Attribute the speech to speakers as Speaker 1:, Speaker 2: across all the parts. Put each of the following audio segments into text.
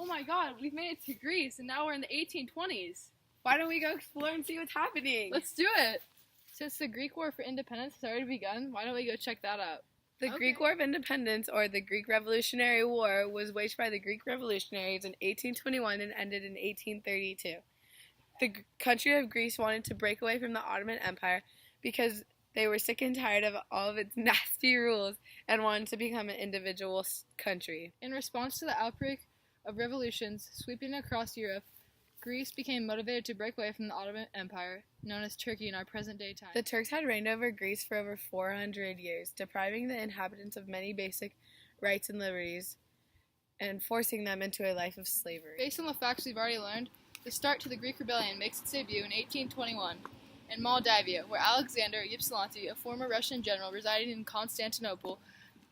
Speaker 1: Oh my god, we've made it to Greece, and now we're in the 1820s.
Speaker 2: Why don't we go explore and see what's happening?
Speaker 1: Let's do it! Since the Greek War for Independence has already begun, why don't we go check that out?
Speaker 2: The Greek War of Independence, or the Greek Revolutionary War, was waged by the Greek revolutionaries in 1821 and ended in 1832. The country of Greece wanted to break away from the Ottoman Empire because they were sick and tired of all of its nasty rules and wanted to become an individual country.
Speaker 1: In response to the outbreak of revolutions sweeping across Europe, Greece became motivated to break away from the Ottoman Empire, known as Turkey in our present-day time.
Speaker 2: The Turks had reigned over Greece for over 400 years, depriving the inhabitants of many basic rights and liberties and forcing them into a life of slavery.
Speaker 1: Based on the facts we've already learned, the start to the Greek rebellion makes its debut in 1821 in Moldavia, where Alexander Ypsilanti, a former Russian general residing in Constantinople,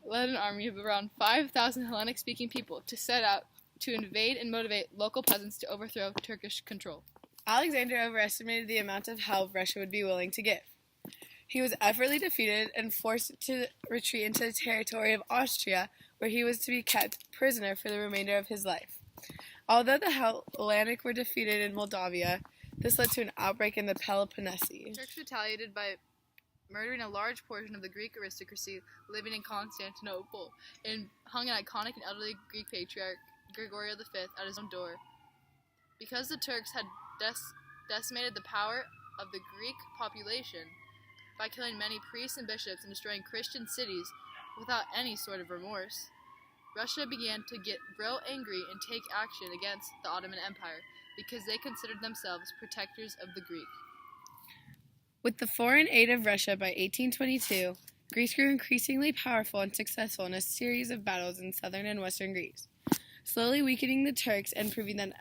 Speaker 1: led an army of around 5,000 Hellenic-speaking people to set out to invade and motivate local peasants to overthrow Turkish control.
Speaker 2: Alexander overestimated the amount of help Russia would be willing to give. He was utterly defeated and forced to retreat into the territory of Austria, where he was to be kept prisoner for the remainder of his life. Although the Hellenic were defeated in Moldavia, this led to an outbreak in the Peloponnese.
Speaker 1: The Turks retaliated by murdering a large portion of the Greek aristocracy living in Constantinople and hung an iconic and elderly Greek patriarch, Gregorio V, at his own door. Because the Turks had decimated the power of the Greek population by killing many priests and bishops and destroying Christian cities without any sort of remorse, Russia began to grow angry and take action against the Ottoman Empire because they considered themselves protectors of the Greek.
Speaker 2: With the foreign aid of Russia by 1822, Greece grew increasingly powerful and successful in a series of battles in southern and western Greece, slowly weakening the Turks and proving them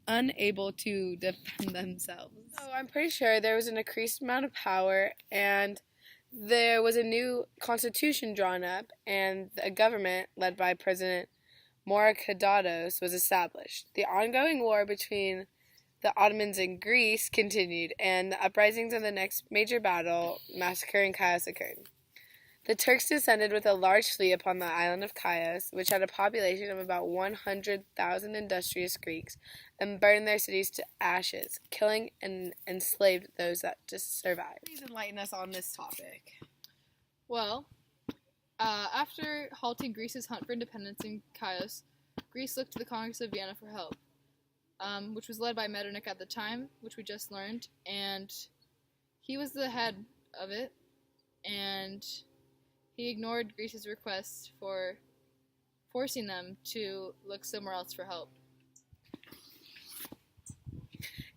Speaker 2: unable to defend themselves. So I'm pretty sure there was an increased amount of power, and there was a new constitution drawn up, and a government led by President Morakadatos was established. The ongoing war between the Ottomans and Greece continued, and the uprisings of the next major battle, massacre and chaos, occurred. The Turks descended with a large fleet upon the island of Chios, which had a population of about 100,000 industrious Greeks, and burned their cities to ashes, killing and enslaved those that just survived. Please enlighten us on this topic.
Speaker 1: Well, after halting Greece's hunt for independence in Chios, Greece looked to the Congress of Vienna for help, which was led by Metternich at the time, which we just learned, and he was the head of it, and he ignored Greece's request for forcing them to look somewhere else for help.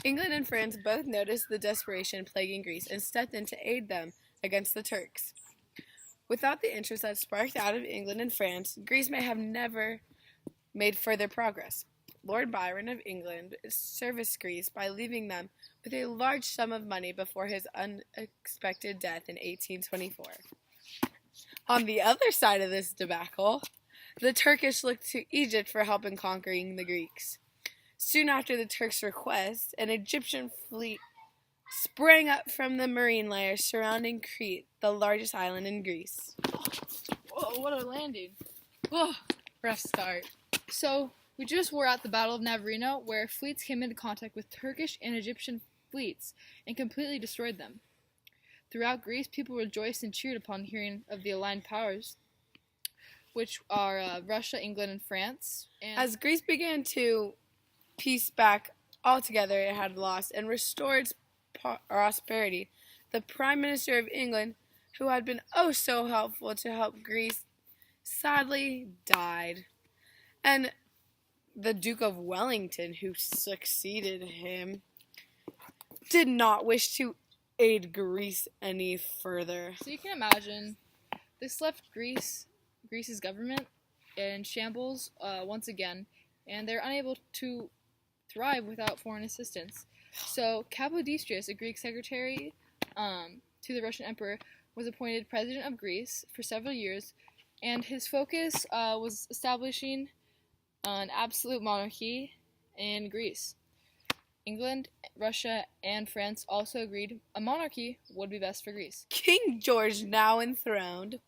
Speaker 2: England and France both noticed the desperation plaguing Greece and stepped in to aid them against the Turks. Without the interest that sparked out of England and France, Greece may have never made further progress. Lord Byron of England serviced Greece by leaving them with a large sum of money before his unexpected death in 1824. On the other side of this debacle, the Turkish looked to Egypt for help in conquering the Greeks. Soon after the Turks' request, an Egyptian fleet sprang up from the marine layers surrounding Crete, the largest island in Greece.
Speaker 1: Whoa, what a landing.
Speaker 2: Oh, rough start.
Speaker 1: So, we just were at the Battle of Navarino, where fleets came into contact with Turkish and Egyptian fleets and completely destroyed them. Throughout Greece, people rejoiced and cheered upon hearing of the aligned powers, which are Russia, England, and France. And
Speaker 2: as Greece began to piece back altogether it had lost and restore its prosperity, the Prime Minister of England, who had been oh so helpful to help Greece, sadly died. And the Duke of Wellington, who succeeded him, did not wish to aid Greece any further.
Speaker 1: So you can imagine, this left Greece's government in shambles once again, and they're unable to thrive without foreign assistance. So Capodistrias, a Greek secretary to the Russian emperor, was appointed president of Greece for several years, and his focus was establishing an absolute monarchy in Greece. England, Russia, and France also agreed a monarchy would be best for Greece.
Speaker 2: King George, now enthroned,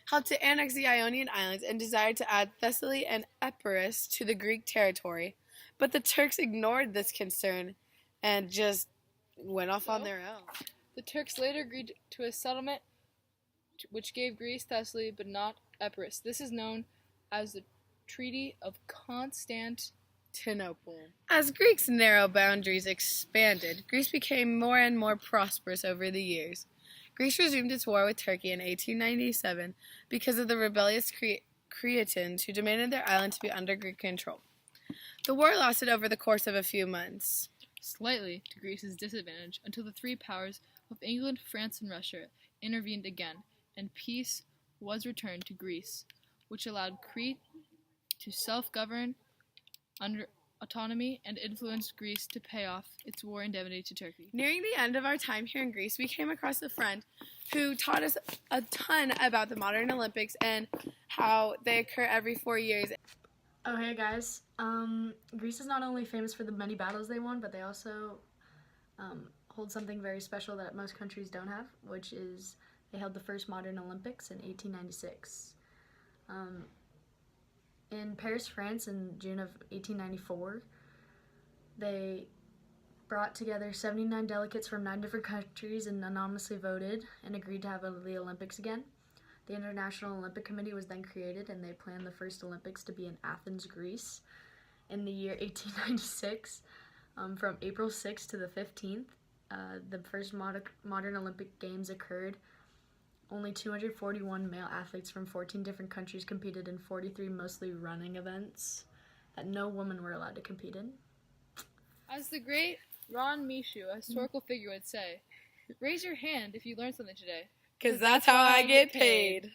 Speaker 2: helped to annex the Ionian Islands and desired to add Thessaly and Epirus to the Greek territory. But the Turks ignored this concern and just went off on their own.
Speaker 1: The Turks later agreed to a settlement which gave Greece Thessaly but not Epirus. This is known as the Treaty of Constantinople.
Speaker 2: As Greece's narrow boundaries expanded, Greece became more and more prosperous over the years. Greece resumed its war with Turkey in 1897 because of the rebellious Cretans who demanded their island to be under Greek control. The war lasted over the course of a few months,
Speaker 1: slightly to Greece's disadvantage, until the three powers of England, France, and Russia intervened again, and peace was returned to Greece, which allowed Crete to self-govern under autonomy and influenced Greece to pay off its war indemnity to Turkey.
Speaker 2: Nearing the end of our time here in Greece, we came across a friend who taught us a ton about the modern Olympics and how they occur every 4 years.
Speaker 3: Oh, hey guys. Greece is not only famous for the many battles they won, but they also hold something very special that most countries don't have, which is they held the first modern Olympics in 1896. In Paris, France, in June of 1894, they brought together 79 delegates from 9 different countries and anonymously voted and agreed to have the Olympics again. The International Olympic Committee was then created, and they planned the first Olympics to be in Athens, Greece, in the year 1896, from April 6th to the 15th. The first modern Olympic Games occurred. Only 241 male athletes from 14 different countries competed in 43 mostly running events that no women were allowed to compete in.
Speaker 1: As the great Ron Mishu, a historical figure, would say, raise your hand if you learned something today.
Speaker 2: 'Cause that's how I get paid.